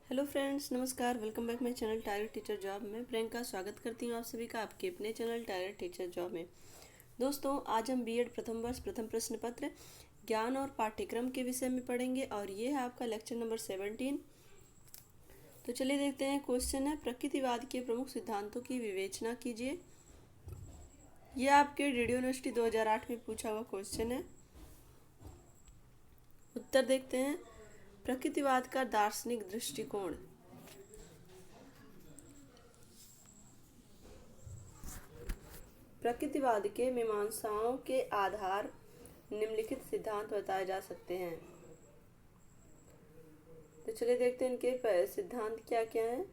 Hello friends, नमस्कार। Welcome back my channel target teacher job में। प्रियंका स्वागत करती हूँ आप सभी का आपके अपने चैनल टारगेट टीचर जॉब में। दोस्तों, आज हम बीएड प्रथम वर्ष प्रथम प्रश्न पत्र ज्ञान और पाठ्यक्रम के विषय में पढ़ेंगे और ये है आपका लेक्चर नंबर 17। तो चलिए देखते हैं। क्वेश्चन है, प्रकृतिवाद के प्रमुख सिद्धांतों की विवेचना कीजिए। ये आपके डीडी यूनिवर्सिटी 2008 में पूछा हुआ क्वेश्चन है। उत्तर देखते हैं। प्रकृतिवाद का दार्शनिक दृष्टिकोण। प्रकृतिवाद के मीमांसाओं के आधार निम्नलिखित सिद्धांत बताए जा सकते हैं। तो चलिए देखते हैं इनके सिद्धांत क्या क्या हैं।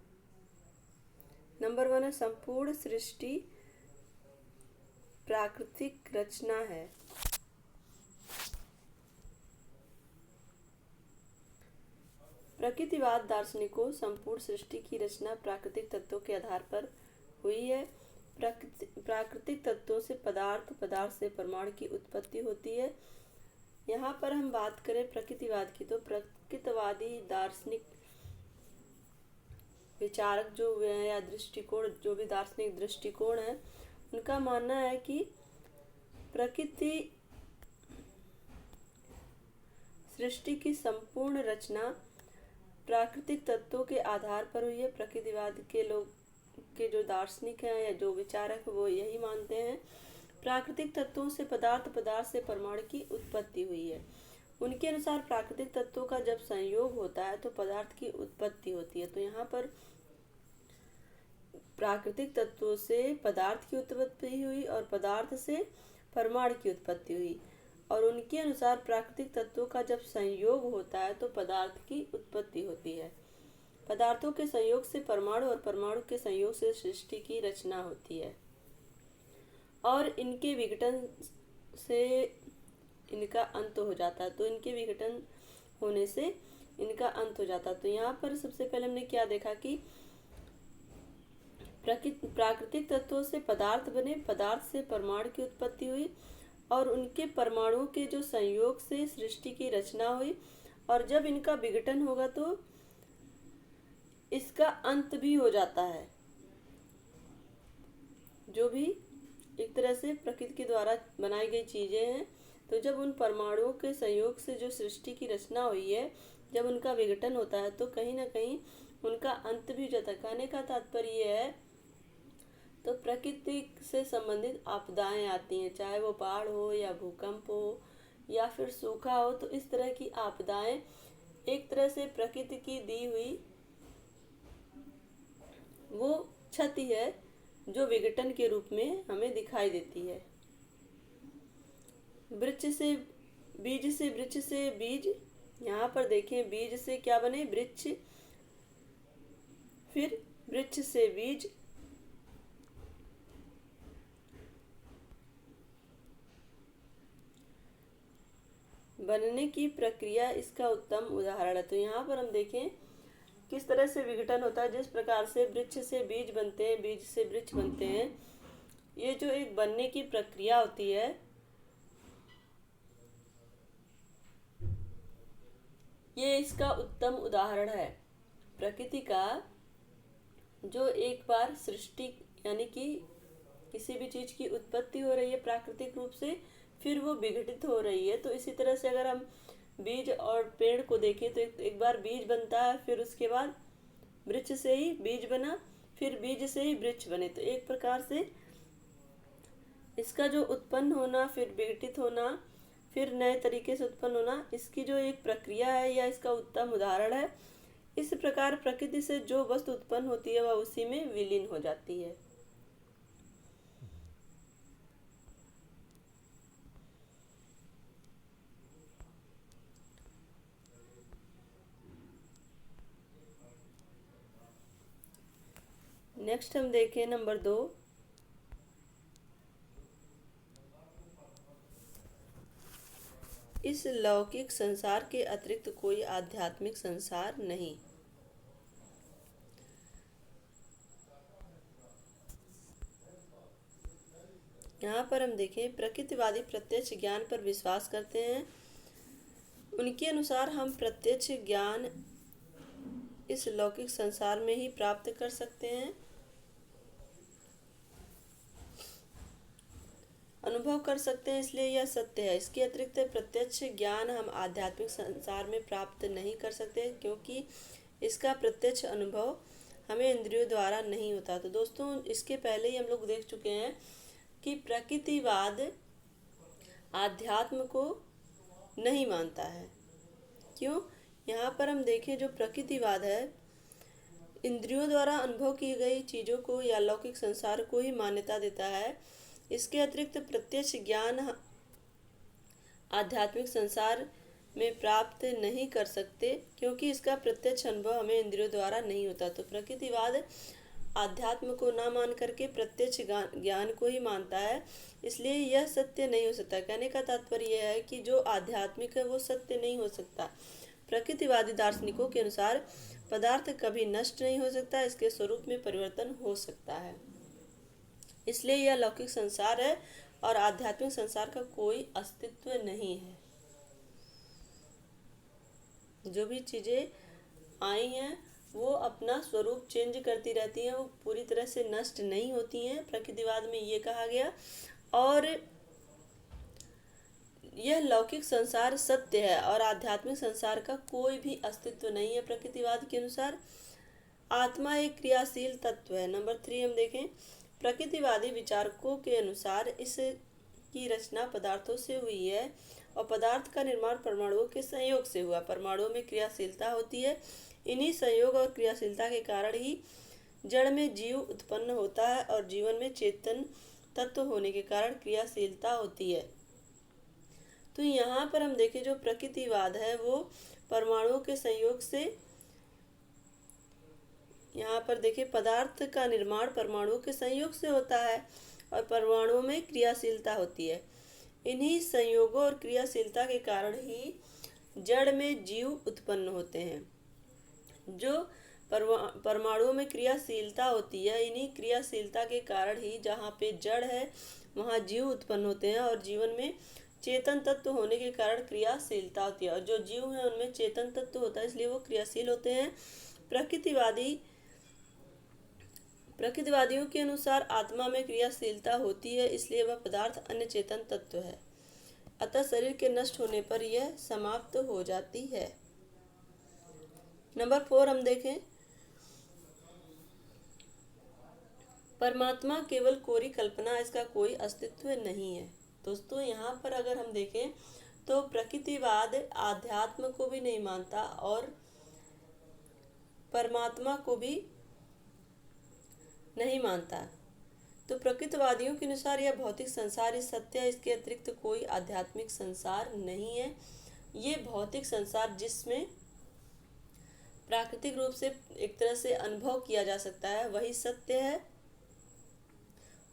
नंबर 1 है, संपूर्ण सृष्टि प्राकृतिक रचना है। प्रकृतिवाद दार्शनिकों संपूर्ण सृष्टि की रचना प्राकृतिक तत्वों के आधार पर हुई है। प्राकृतिक तत्वों से पदार्थ, पदार्थ से परमाणु की उत्पत्ति होती है। यहाँ पर हम बात करें प्रकृतिवाद की, तो प्रकृतिवादी दार्शनिक विचारक जो या दृष्टिकोण, जो भी दार्शनिक दृष्टिकोण है, उनका मानना है कि प्रकृति सृष्टि की संपूर्ण रचना प्राकृतिक तत्वों के आधार पर हुई है। प्रकृतिवाद के लोग के जो दार्शनिक हैं या जो विचारक, वो यही मानते हैं प्राकृतिक तत्वों से पदार्थ, पदार्थ से परमाणु की उत्पत्ति हुई है। उनके अनुसार प्राकृतिक तत्वों का जब संयोग होता है तो पदार्थ की उत्पत्ति होती है। तो यहाँ पर प्राकृतिक तत्वों से पदार्थ की उत्पत्ति हुई और पदार्थ से परमाणु की उत्पत्ति हुई। और उनके अनुसार प्राकृतिक तत्वों का जब संयोग होता है तो पदार्थ की उत्पत्ति होती है। पदार्थों के संयोग से परमाणु और परमाणु के संयोग से सृष्टि की रचना होती है और इनके विघटन से इनका अंत हो जाता है। तो इनके विघटन होने से इनका अंत हो जाता है। तो यहाँ पर सबसे पहले हमने क्या देखा कि प्राकृतिक तत्वों से पदार्थ बने, पदार्थ से परमाणु की उत्पत्ति हुई और उनके परमाणुओं के जो संयोग से सृष्टि की रचना हुई। और जब इनका विघटन होगा तो इसका अंत भी हो जाता है। जो भी एक तरह से प्रकृति के द्वारा बनाई गई चीजें हैं, तो जब उन परमाणुओं के संयोग से जो सृष्टि की रचना हुई है, जब उनका विघटन होता है तो कहीं ना कहीं उनका अंत भी हो जाता है। कहने का तात्पर्य यह है, तो प्रकृति से संबंधित आपदाएं आती हैं, चाहे वो बाढ़ हो या भूकंप हो या फिर सूखा हो। तो इस तरह की आपदाएं एक तरह से प्रकृति की दी हुई वो क्षति है जो विघटन के रूप में हमें दिखाई देती है। वृक्ष से वृक्ष से बीज, यहाँ पर देखें बीज से क्या बने, वृक्ष, फिर वृक्ष से बीज, बनने की प्रक्रिया इसका उत्तम उदाहरण है। तो यहाँ पर हम देखें किस तरह से विघटन होता है। जिस प्रकार से वृक्ष से बीज बनते हैं, बीज से वृक्ष बनते हैं, ये जो एक बनने की प्रक्रिया होती है, ये इसका उत्तम उदाहरण है। प्रकृति का जो एक बार सृष्टि यानी कि किसी भी चीज की उत्पत्ति हो रही है प्राकृतिक रूप से, फिर वो विघटित हो रही है। तो इसी तरह से अगर हम बीज और पेड़ को देखें तो एक बार बीज बनता है, फिर उसके बाद वृक्ष से ही बीज बना, फिर बीज से ही वृक्ष बने। तो एक प्रकार से इसका जो उत्पन्न होना, फिर विघटित होना, फिर नए तरीके से उत्पन्न होना, इसकी जो एक प्रक्रिया है या इसका उत्तम उदाहरण है। इस प्रकार प्रकृति से जो वस्तु उत्पन्न होती है वह उसी में विलीन हो जाती है। नेक्स्ट हम देखें नंबर 2। इस लौकिक संसार के अतिरिक्त कोई आध्यात्मिक संसार नहीं। यहाँ पर हम देखें प्रकृतिवादी प्रत्यक्ष ज्ञान पर विश्वास करते हैं। उनके अनुसार हम प्रत्यक्ष ज्ञान इस लौकिक संसार में ही प्राप्त कर सकते हैं। अनुभव कर सकते हैं, इसलिए यह सत्य है। इसके अतिरिक्त प्रत्यक्ष ज्ञान हम आध्यात्मिक संसार में प्राप्त नहीं कर सकते, क्योंकि इसका प्रत्यक्ष अनुभव हमें इंद्रियों द्वारा नहीं होता। तो दोस्तों, इसके पहले ही हम लोग देख चुके हैं कि प्रकृतिवाद आध्यात्म को नहीं मानता है। क्यों? यहाँ पर हम देखें, जो प्रकृतिवाद है इंद्रियों द्वारा अनुभव की गई चीज़ों को या लौकिक संसार को ही मान्यता देता है। इसके अतिरिक्त प्रत्यक्ष ज्ञान आध्यात्मिक संसार में प्राप्त नहीं कर सकते, क्योंकि इसका प्रत्यक्ष अनुभव हमें इंद्रियों द्वारा नहीं होता। तो प्रकृतिवाद आध्यात्म को ना मान करके प्रत्यक्ष ज्ञान को ही मानता है, इसलिए यह सत्य नहीं हो सकता। कहने का तात्पर्य यह है कि जो आध्यात्मिक है वो सत्य नहीं हो सकता। प्रकृतिवादी दार्शनिकों के अनुसार पदार्थ कभी नष्ट नहीं हो सकता, इसके स्वरूप में परिवर्तन हो सकता है। इसलिए यह लौकिक संसार है और आध्यात्मिक संसार का कोई अस्तित्व नहीं है। जो भी चीजें आई हैं वो अपना स्वरूप चेंज करती रहती हैं, वो पूरी तरह से नष्ट नहीं होती हैं, प्रकृतिवाद में ये कहा गया। और यह लौकिक संसार सत्य है और आध्यात्मिक संसार का कोई भी अस्तित्व नहीं है। प्रकृतिवाद के अनुसार आत्मा एक क्रियाशील तत्व है। नंबर 3 हम देखें, प्रकृतिवादी विचारकों के अनुसार इस की रचना पदार्थों से हुई है और पदार्थ का निर्माण परमाणुओं के संयोग से हुआ। परमाणुओं में क्रियाशीलता होती है, इन्हीं संयोग और क्रियाशीलता के कारण ही जड़ में जीव उत्पन्न होता है और जीवन में चेतन तत्व होने के कारण क्रियाशीलता होती है। तो यहाँ पर हम देखें, जो प्रकृतिवाद है वो परमाणुओं के संयोग से, यहाँ पर देखिए पदार्थ का निर्माण परमाणुओं के संयोग से होता है और परमाणुओं में क्रियाशीलता होती है। इन्हीं संयोगों और क्रियाशीलता के कारण ही जड़ में जीव उत्पन्न होते हैं। जो परमाणुओं में क्रियाशीलता होती है, इन्हीं क्रियाशीलता के कारण ही जहाँ पे जड़ है वहाँ जीव उत्पन्न होते हैं और जीवन में चेतन तत्व होने के कारण क्रियाशीलता होती है। और जो जीव है उनमें चेतन तत्व होता है, इसलिए वो क्रियाशील होते हैं। प्रकृतिवादियों के अनुसार आत्मा में क्रियाशीलता होती है, इसलिए वह पदार्थ अन्य चेतन तत्व है, अतः शरीर के नष्ट होने पर यह समाप्त हो जाती है। नंबर 4 हम देखें, परमात्मा केवल कोरी कल्पना, इसका कोई अस्तित्व नहीं है। दोस्तों, यहाँ पर अगर हम देखें तो प्रकृतिवाद आध्यात्म को भी नहीं मानता और परमात्मा को भी नहीं मानता। तो प्रकृतिवादियों के अनुसार यह भौतिक संसार ही सत्य है, इसके अतिरिक्त कोई आध्यात्मिक संसार नहीं है। ये भौतिक संसार जिसमें प्राकृतिक रूप से एक तरह से अनुभव किया जा सकता है वही सत्य है।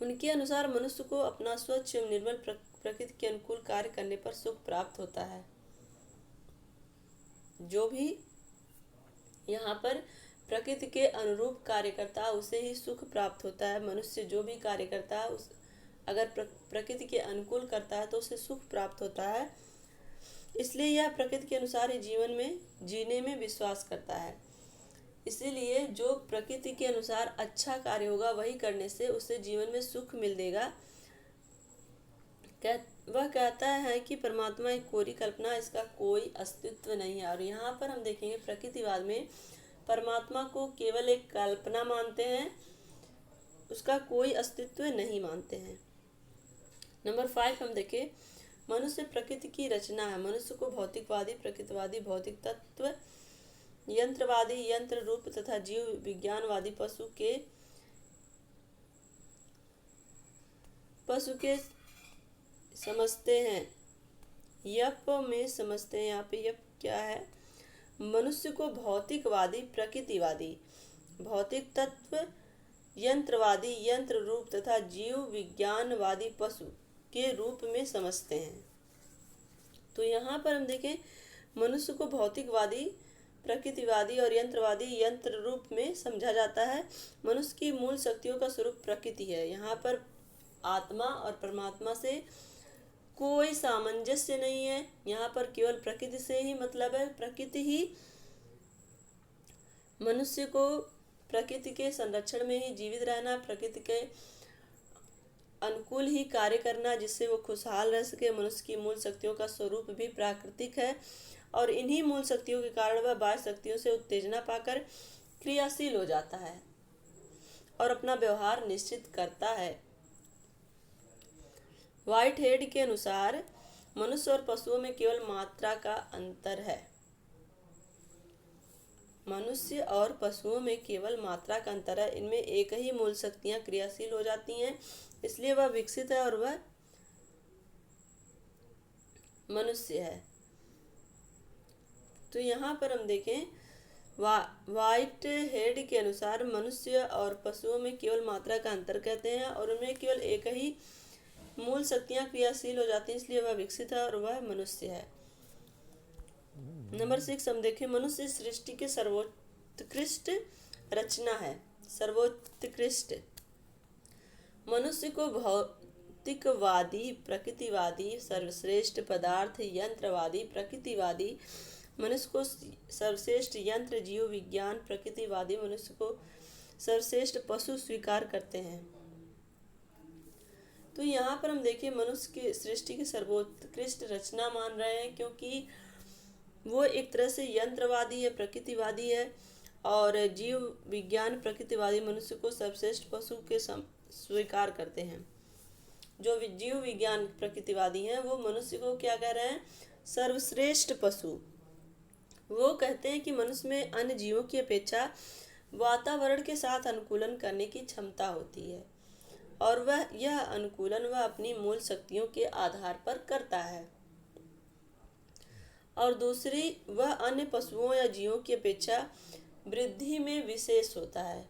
उनके अनुसार मनुष्य को अपना स्वच्छ एवं निर्मल प्रकृति के अनुकूल कार्य करने पर सुख प्राप्त होता है। जो भी यहाँ पर प्रकृति के अनुरूप कार्य करता है उसे ही सुख प्राप्त होता है। मनुष्य जो भी कार्य करता है उस अगर प्रकृति के अनुकूल करता है तो उसे सुख प्राप्त होता है। इसलिए यह प्रकृति के अनुसार ही जीवन में जीने में विश्वास करता है। इसीलिए जो प्रकृति के अनुसार अच्छा कार्य होगा वही करने से उसे जीवन में सुख मिल देगा। वह कहता है कि परमात्मा एक कोरी कल्पना, इसका कोई अस्तित्व नहीं है। और यहाँ पर हम देखेंगे प्रकृतिवाद में परमात्मा को केवल एक कल्पना मानते हैं, उसका कोई अस्तित्व नहीं मानते हैं। नंबर 5 हम देखें, मनुष्य प्रकृति की रचना है। मनुष्य को भौतिकवादी, प्रकृतिवादी, भौतिक तत्व, यंत्रवादी, यंत्र रूप तथा जीव विज्ञानवादी पशु के समझते हैं। यप में समझते हैं। यहाँ पे यप क्या है? मनुष्य को भौतिकवादी, प्रकृतिवादी, भौतिक तत्व, यंत्रवादी, यंत्र रूप तथा जीव विज्ञानवादी पशु के रूप में समझते हैं। तो यहाँ पर हम देखें मनुष्य को भौतिकवादी, प्रकृतिवादी और यंत्रवादी, यंत्र रूप में समझा जाता है। मनुष्य की मूल शक्तियों का स्वरूप प्रकृति है। यहाँ पर आत्मा और परमात्मा से कोई सामंजस्य नहीं है। यहाँ पर केवल प्रकृति से ही मतलब है, प्रकृति ही मनुष्य को प्रकृति के संरक्षण में ही जीवित रहना, प्रकृति के अनुकूल ही कार्य करना जिससे वो खुशहाल रह सके। मनुष्य की मूल शक्तियों का स्वरूप भी प्राकृतिक है और इन्हीं मूल शक्तियों के कारण वह बाह्य शक्तियों से उत्तेजना पाकर क्रियाशील हो जाता है और अपना व्यवहार निश्चित करता है। व्हाइट हेड के अनुसार मनुष्य और पशुओं में केवल मात्रा का अंतर है। मनुष्य और पशुओं में केवल मात्रा का अंतर है। इनमें एक ही मूल शक्तियां क्रियाशील हो जाती हैं, इसलिए वह विकसित है और वह मनुष्य है। तो यहाँ पर हम देखें, व्हाइट हेड के अनुसार मनुष्य और पशुओं में केवल मात्रा का अंतर कहते हैं और उनमें केवल एक ही मूल शक्तियां क्रियाशील हो जाती हैं, इसलिए वह विकसित है और वह मनुष्य है। नंबर 6 हम देखें, मनुष्य सृष्टि के सर्वोत्कृष्ट रचना है। सर्वोत्कृष्ट मनुष्य को भौतिकवादी, प्रकृतिवादी, सर्वश्रेष्ठ पदार्थ यंत्रवादी, प्रकृतिवादी मनुष्य को सर्वश्रेष्ठ यंत्र जीव विज्ञान प्रकृतिवादी मनुष्य को सर्वश्रेष्ठ पशु स्वीकार करते हैं। तो यहाँ पर हम देखें, मनुष्य की सृष्टि की सर्वोत्कृष्ट रचना मान रहे हैं क्योंकि वो एक तरह से यंत्रवादी है, प्रकृतिवादी है और जीव विज्ञान प्रकृतिवादी मनुष्य को सर्वश्रेष्ठ पशु के स्वीकार करते हैं। जो जीव विज्ञान प्रकृतिवादी हैं वो मनुष्य को क्या कह रहे हैं? सर्वश्रेष्ठ पशु। वो कहते हैं कि मनुष्य में अन्य जीवों की अपेक्षा वातावरण के साथ अनुकूलन करने की क्षमता होती है और वह यह अनुकूलन वह अपनी मूल शक्तियों के आधार पर करता है और दूसरी वह अन्य पशुओं या जीवों की अपेक्षा वृद्धि में विशेष होता है।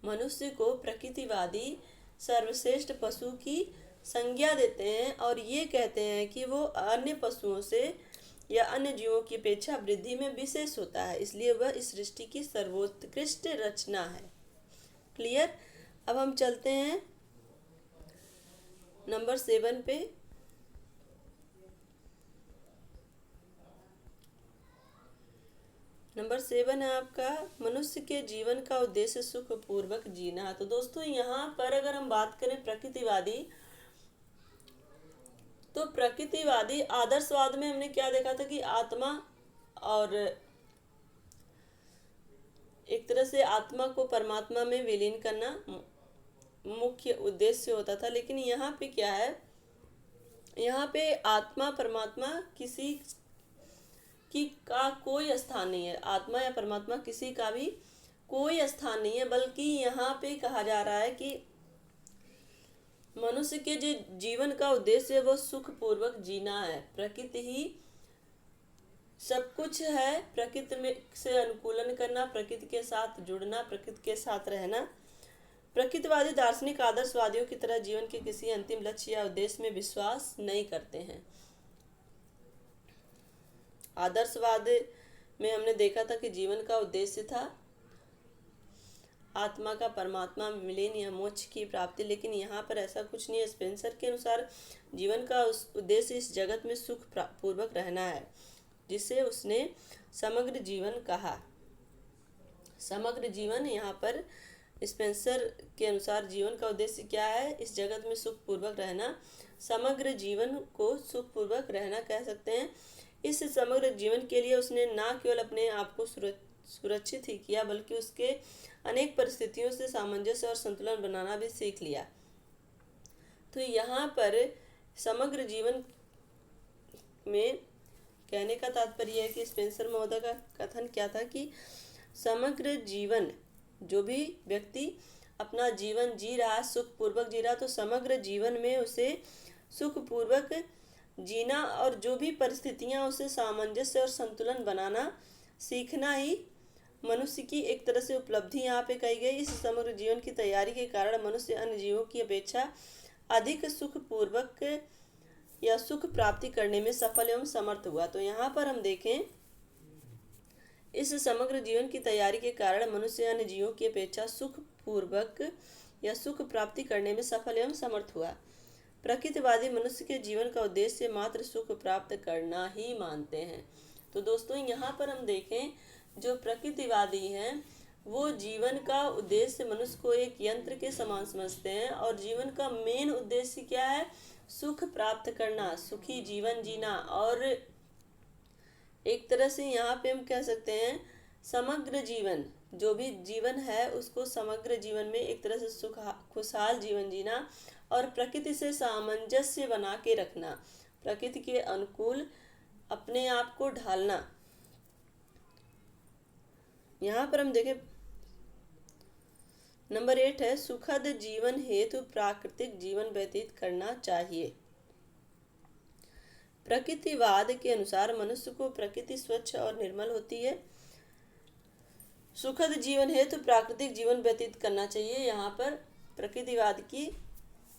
मनुष्य को प्रकृतिवादी सर्वश्रेष्ठ पशु की संज्ञा देते हैं और ये कहते हैं कि वो अन्य पशुओं से या अन्य जीवों की अपेक्षा वृद्धि में विशेष होता है, इसलिए वह इस सृष्टि की सर्वोत्कृष्ट रचना है। क्लियर? अब हम चलते हैं नंबर 7 पे। नंबर 7 है आपका, मनुष्य के जीवन का उद्देश्य सुख पूर्वक जीना। तो दोस्तों यहाँ पर अगर हम बात करें प्रकृतिवादी, तो प्रकृतिवादी आदर्शवाद में हमने क्या देखा था कि आत्मा और एक तरह से आत्मा को परमात्मा में विलीन करना मुख्य उद्देश्य होता था। लेकिन यहाँ पे क्या है, यहाँ पे आत्मा परमात्मा किसी की का कोई स्थान नहीं है। आत्मा या परमात्मा किसी का भी कोई स्थान नहीं है, बल्कि यहाँ पे कहा जा रहा है कि मनुष्य के जो जीवन का उद्देश्य है वो सुख पूर्वक जीना है। प्रकृति ही सब कुछ है, प्रकृति में से अनुकूलन करना, प्रकृति के साथ जुड़ना, प्रकृति के साथ रहना। प्रकृतिवादी दार्शनिक आदर्शवादियों की तरह जीवन के किसी अंतिम लक्ष्य या उद्देश्य में विश्वास नहीं करते हैं। आदर्शवाद में हमने देखा था कि जीवन का उद्देश्य था आत्मा का परमात्मा में विलीन या मोक्ष की प्राप्ति, लेकिन यहाँ पर ऐसा कुछ नहीं है। स्पेंसर के अनुसार जीवन का उद्देश्य इस जगत में सुख पूर्वक रहना है, जिसे उसने समग्र जीवन कहा। समग्र जीवन, यहाँ पर स्पेंसर के अनुसार जीवन का उद्देश्य क्या है? इस जगत में सुख पूर्वक रहना। समग्र जीवन को सुख पूर्वक रहना कह सकते हैं। इस समग्र जीवन के लिए उसने न केवल अपने आप को सुरक्षित ही किया, बल्कि उसके अनेक परिस्थितियों से सामंजस्य और संतुलन बनाना भी सीख लिया। तो यहाँ पर समग्र जीवन में कहने का तात्पर्य है कि स्पेंसर महोदय का कथन क्या था कि समग्र जीवन, जो भी व्यक्ति अपना जीवन जी रहा, सुख पूर्वक जी रहा, तो समग्र जीवन में उसे सुख पूर्वक जीना और जो भी परिस्थितियां उसे सामंजस्य और संतुलन बनाना सीखना ही मनुष्य की एक तरह से उपलब्धि यहाँ पे कही गई। इस समग्र जीवन की तैयारी के कारण मनुष्य अन्य जीवों की अपेक्षा अधिक सुख पूर्वक या सुख प्राप्ति करने में सफल एवं समर्थ हुआ। तो यहाँ पर हम देखें, इस समग्र जीवन की तैयारी के कारण मनुष्य अन्य जीवों की अपेक्षा सुख पूर्वक या सुख प्राप्ति करने में सफल एवं समर्थ हुआ। प्रकृतिवादी मनुष्य के जीवन का उद्देश्य मात्र सुख प्राप्त करना ही मानते हैं। तो दोस्तों यहाँ पर हम देखें, जो प्रकृतिवादी हैं वो जीवन का उद्देश्य मनुष्य को एक यंत्र के समान समझते हैं और जीवन का मेन उद्देश्य क्या है? सुख प्राप्त करना, सुखी जीवन जीना। और एक तरह से यहाँ पे हम कह सकते हैं समग्र जीवन, जो भी जीवन है उसको समग्र जीवन में एक तरह से सुख खुशहाल जीवन जीना और प्रकृति से सामंजस्य बना के रखना, प्रकृति के अनुकूल अपने आप को ढालना। यहाँ पर हम देखें नंबर 8 है सुखद जीवन हेतु प्राकृतिक जीवन व्यतीत करना चाहिए। प्रकृतिवाद के अनुसार मनुष्य को प्रकृति स्वच्छ और निर्मल होती है। सुखद जीवन हेतु प्राकृतिक जीवन व्यतीत करना चाहिए। यहाँ पर प्रकृतिवाद की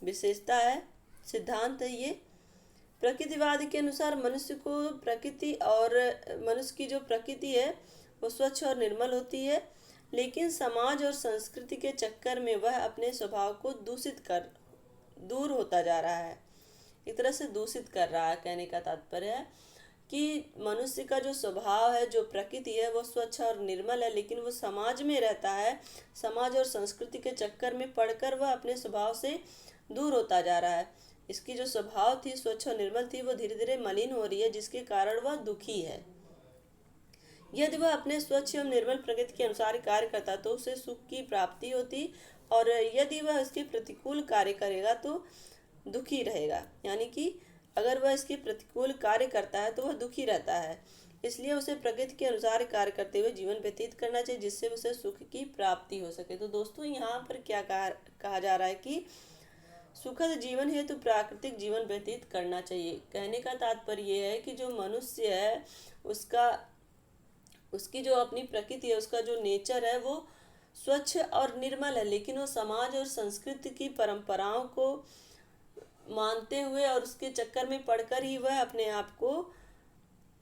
विशेषता है, सिद्धांत है ये। प्रकृतिवाद के अनुसार मनुष्य को प्रकृति और मनुष्य की जो प्रकृति है वो स्वच्छ और निर्मल होती है, लेकिन समाज और संस्कृति के चक्कर में वह अपने स्वभाव को दूर होता जा रहा है, एक तरह से दूषित कर रहा है। कहने का तात्पर्य है कि मनुष्य का जो स्वभाव है, जो प्रकृति है वो स्वच्छ और निर्मल है, लेकिन वो समाज में रहता है, समाज और संस्कृति के चक्कर में पड़कर वह अपने स्वभाव से दूर होता जा रहा है। इसकी जो स्वभाव थी स्वच्छ और निर्मल थी वो धीरे धीरे मलिन हो रही है, जिसके कारण वह दुखी है। यदि वह अपने स्वच्छ एवं निर्मल प्रकृति के अनुसार कार्य करता तो उसे सुख की प्राप्ति होती, और यदि वह इसके प्रतिकूल कार्य करेगा तो दुखी रहेगा। यानी कि अगर वह इसके प्रतिकूल कार्य करता है तो वह दुखी रहता है। इसलिए उसे प्रकृति के अनुसार कार्य करते हुए जीवन व्यतीत करना चाहिए, जिससे उसे सुख की प्राप्ति हो सके। तो दोस्तों यहाँ पर क्या कहा जा रहा है कि सुखद जीवन हेतु प्राकृतिक जीवन व्यतीत करना चाहिए। कहने का तात्पर्य यह है कि जो मनुष्य है उसकी जो अपनी प्रकृति है, उसका जो नेचर है वो स्वच्छ और निर्मल है, लेकिन वो समाज और संस्कृति की परंपराओं को मानते हुए और उसके चक्कर में पड़कर ही वह अपने आप को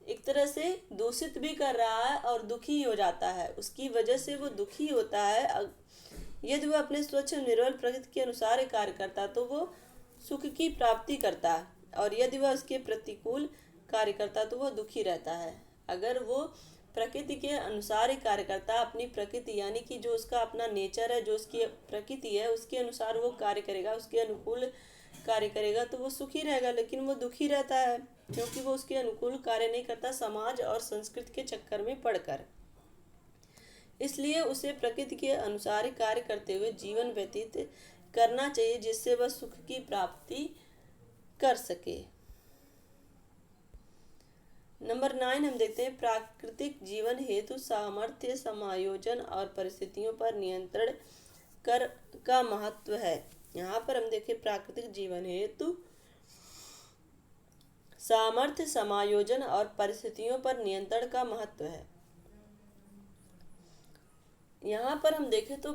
एक तरह से दूषित भी कर रहा है और दुखी हो जाता है। उसकी वजह से वो दुखी होता है। यदि वह अपने स्वच्छ निर्मल प्रकृति के अनुसार कार्य करता तो वो सुख की प्राप्ति करता है, और यदि वह उसके प्रतिकूल कार्य करता तो वह दुखी रहता है। अगर वो प्रकृति के अनुसार ही कार्य करता, अपनी प्रकृति यानी कि जो उसका अपना नेचर है, जो उसकी प्रकृति है उसके अनुसार वो कार्य करेगा, उसके अनुकूल कार्य करेगा तो वो सुखी रहेगा, लेकिन वो दुखी रहता है क्योंकि वो उसके अनुकूल कार्य नहीं करता, समाज और संस्कृति के चक्कर में पड़कर। इसलिए उसे प्रकृति के अनुसार कार्य करते हुए जीवन व्यतीत करना चाहिए, जिससे वह सुख की प्राप्ति कर सके। नंबर 9 हम देखते हैं प्राकृतिक जीवन हेतु सामर्थ्य, समायोजन और परिस्थितियों पर नियंत्रण कर का महत्व है। यहाँ पर हम देखें प्राकृतिक जीवन हेतु सामर्थ्य, समायोजन और परिस्थितियों पर नियंत्रण का महत्व है। यहाँ पर हम देखें तो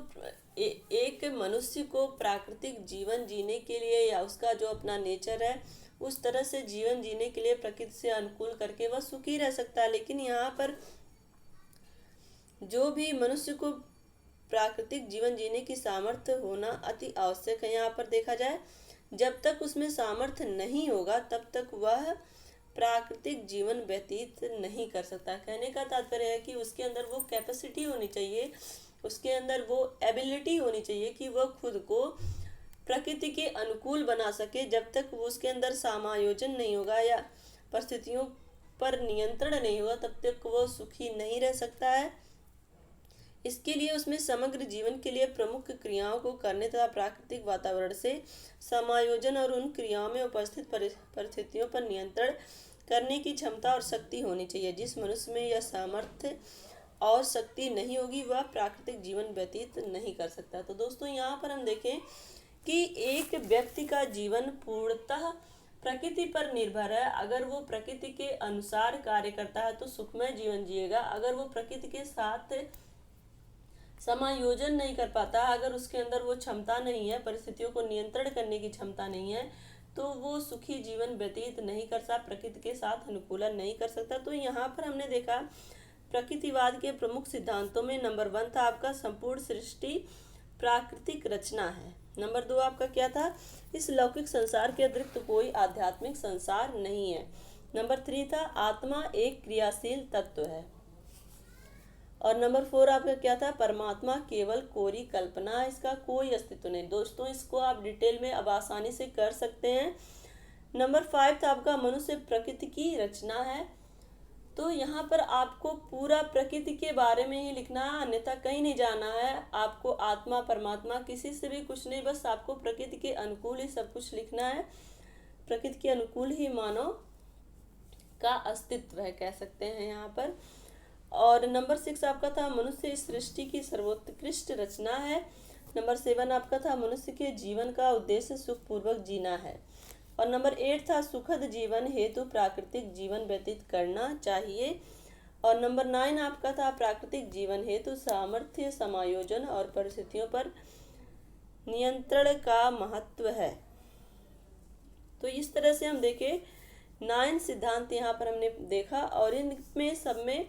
एक मनुष्य को प्राकृतिक जीवन जीने के लिए या उसका जो अपना नेचर है उस तरह से जीवन जीने के लिए प्रकृति से अनुकूल करके वह सुखी रह सकता है। लेकिन यहाँ पर जो भी मनुष्य को प्राकृतिक जीवन जीने की सामर्थ्य होना अति आवश्यक है। यहाँ पर देखा जाए जब तक उसमें सामर्थ्य नहीं होगा तब तक वह प्राकृतिक जीवन व्यतीत नहीं कर सकता। कहने का तात्पर्य है कि उसके अंदर वो कैपेसिटी होनी चाहिए, उसके अंदर वो एबिलिटी होनी चाहिए कि वह खुद को प्रकृति के अनुकूल बना सके। जब तक वो उसके अंदर समायोजन नहीं होगा या परिस्थितियों पर नियंत्रण नहीं होगा तब तक वो सुखी नहीं रह सकता है। इसके लिए उसमें समग्र जीवन के लिए प्रमुख क्रियाओं को करने तथा प्राकृतिक वातावरण से समायोजन और उन क्रियाओं में उपस्थित परिस्थितियों पर नियंत्रण करने की क्षमता और शक्ति होनी चाहिए। जिस मनुष्य में यह सामर्थ्य और शक्ति नहीं होगी वह प्राकृतिक जीवन व्यतीत नहीं कर सकता। तो दोस्तों यहाँ पर हम देखें कि एक व्यक्ति का जीवन पूर्णतः प्रकृति पर निर्भर है। अगर वो प्रकृति के अनुसार कार्य करता है तो सुखमय जीवन जिएगा। अगर वो प्रकृति के साथ समायोजन नहीं कर पाता, अगर उसके अंदर वो क्षमता नहीं है, परिस्थितियों को नियंत्रण करने की क्षमता नहीं है, तो वो सुखी जीवन व्यतीत नहीं कर सकता, प्रकृति के साथ अनुकूलन नहीं कर सकता। तो यहाँ पर हमने देखा प्रकृतिवाद के प्रमुख सिद्धांतों में नंबर 1 था आपका संपूर्ण सृष्टि प्राकृतिक रचना है। नंबर 2 आपका क्या था, इस लौकिक संसार के अतिरिक्त कोई आध्यात्मिक संसार नहीं है। नंबर 3 था आत्मा एक क्रियाशील तत्व है। और नंबर 4 आपका क्या था, परमात्मा केवल कोरी कल्पना है, इसका कोई अस्तित्व नहीं। दोस्तों इसको आप डिटेल में अब आसानी से कर सकते हैं। नंबर 5 था आपका मनुष्य प्रकृति की रचना है। तो यहाँ पर आपको पूरा प्रकृति के बारे में ही लिखना है, अन्यथा कहीं नहीं जाना है। आपको आत्मा परमात्मा किसी से भी कुछ नहीं, बस आपको प्रकृति के अनुकूल ही सब कुछ लिखना है। प्रकृति के अनुकूल ही मानव का अस्तित्व है, कह सकते हैं यहाँ पर। और नंबर 6 आपका था मनुष्य इस सृष्टि की सर्वोत्कृष्ट रचना है। नंबर 7 आपका था मनुष्य के जीवन का उद्देश्य सुखपूर्वक जीना है। और नंबर 8 था सुखद जीवन हेतु प्राकृतिक जीवन व्यतीत करना चाहिए। और नंबर 9 आपका था प्राकृतिक जीवन हेतु सामर्थ्य समायोजन और परिस्थितियों पर नियंत्रण का महत्व है। तो इस तरह से हम देखें 9 सिद्धांत यहाँ पर हमने देखा, और इनमें सब में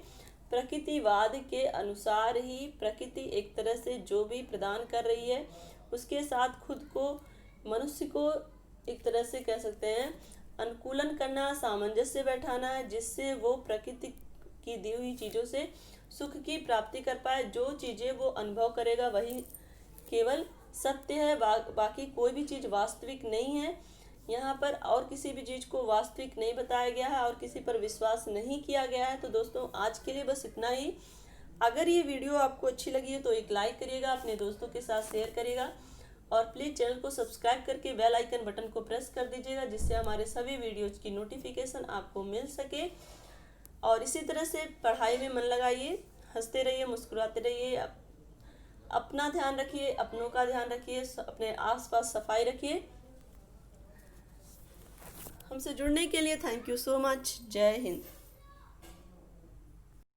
प्रकृतिवाद के अनुसार ही प्रकृति एक तरह से जो भी प्रदान कर रही है उसके साथ खुद को, मनुष्य को एक तरह से कह सकते हैं अनुकूलन करना, सामंजस्य बैठाना है, जिससे वो प्रकृति की दी हुई चीज़ों से सुख की प्राप्ति कर पाए। जो चीज़ें वो अनुभव करेगा वही केवल सत्य है, बाकी कोई भी चीज़ वास्तविक नहीं है। यहाँ पर और किसी भी चीज़ को वास्तविक नहीं बताया गया है और किसी पर विश्वास नहीं किया गया है। तो दोस्तों आज के लिए बस इतना ही। अगर ये वीडियो आपको अच्छी लगी है तो एक लाइक करिएगा, अपने दोस्तों के साथ शेयर करिएगा, और प्लीज़ चैनल को सब्सक्राइब करके बेल आइकन बटन को प्रेस कर दीजिएगा, जिससे हमारे सभी वीडियोज़ की नोटिफिकेशन आपको मिल सके। और इसी तरह से पढ़ाई में मन लगाइए, हंसते रहिए, मुस्कुराते रहिए, अपना ध्यान रखिए, अपनों का ध्यान रखिए, अपने आसपास सफाई रखिए। हमसे जुड़ने के लिए थैंक यू सो मच। जय हिंद।